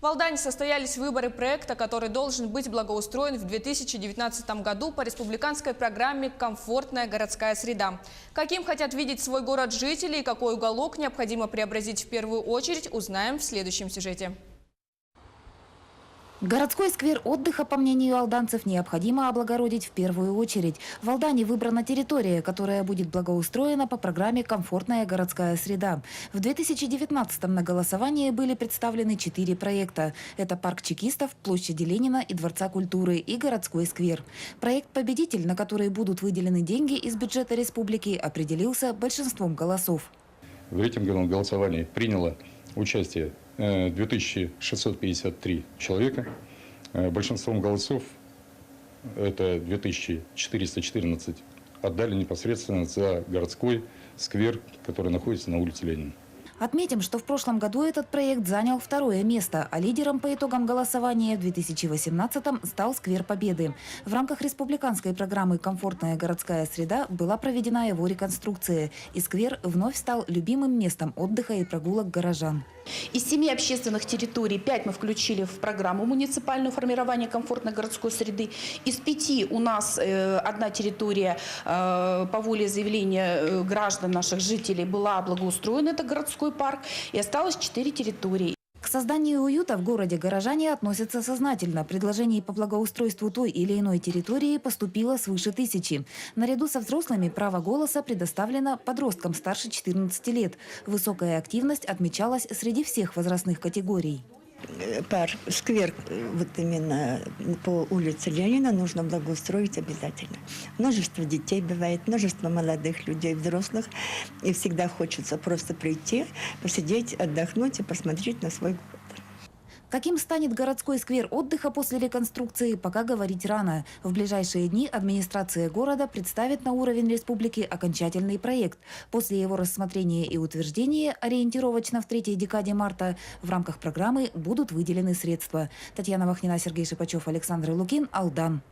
В Алдане состоялись выборы проекта, который должен быть благоустроен в 2019 году по республиканской программе «Комфортная городская среда». Каким хотят видеть свой город жители и какой уголок необходимо преобразить в первую очередь, узнаем в следующем сюжете. Городской сквер отдыха, по мнению алданцев, необходимо облагородить в первую очередь. В Алдане выбрана территория, которая будет благоустроена по программе «Комфортная городская среда». В 2019-м на голосование были представлены 4 проекта. Это парк чекистов, площади Ленина и Дворца культуры и городской сквер. Проект-победитель, на который будут выделены деньги из бюджета республики, определился большинством голосов. В рейтинговом голосовании приняло участие 2653 человека. Большинством голосов, это 2414, отдали непосредственно за городской сквер, который находится на улице Ленина. Отметим, что в прошлом году этот проект занял 2-е место, а лидером по итогам голосования в 2018-м стал Сквер Победы. В рамках республиканской программы «Комфортная городская среда» была проведена его реконструкция, и сквер вновь стал любимым местом отдыха и прогулок горожан. Из 7 общественных территорий 5 мы включили в программу муниципального формирования комфортной городской среды. Из 5 у нас одна территория по воле заявления граждан, наших жителей, была благоустроена, это городской парк, и осталось 4 территории. К созданию уюта в городе горожане относятся сознательно. Предложений по благоустройству той или иной территории поступило свыше 1000. Наряду со взрослыми право голоса предоставлено подросткам старше 14 лет. Высокая активность отмечалась среди всех возрастных категорий. Парк, сквер вот именно по улице Ленина нужно благоустроить обязательно. Множество детей бывает, множество молодых людей, взрослых. И всегда хочется просто прийти, посидеть, отдохнуть и посмотреть на свой город. Каким станет городской сквер отдыха после реконструкции, пока говорить рано. В ближайшие дни администрация города представит на уровень республики окончательный проект. После его рассмотрения и утверждения, ориентировочно в 3-й декаде марта, в рамках программы будут выделены средства. Татьяна Вахнина, Сергей Шипачев, Александр Лукин, Алдан.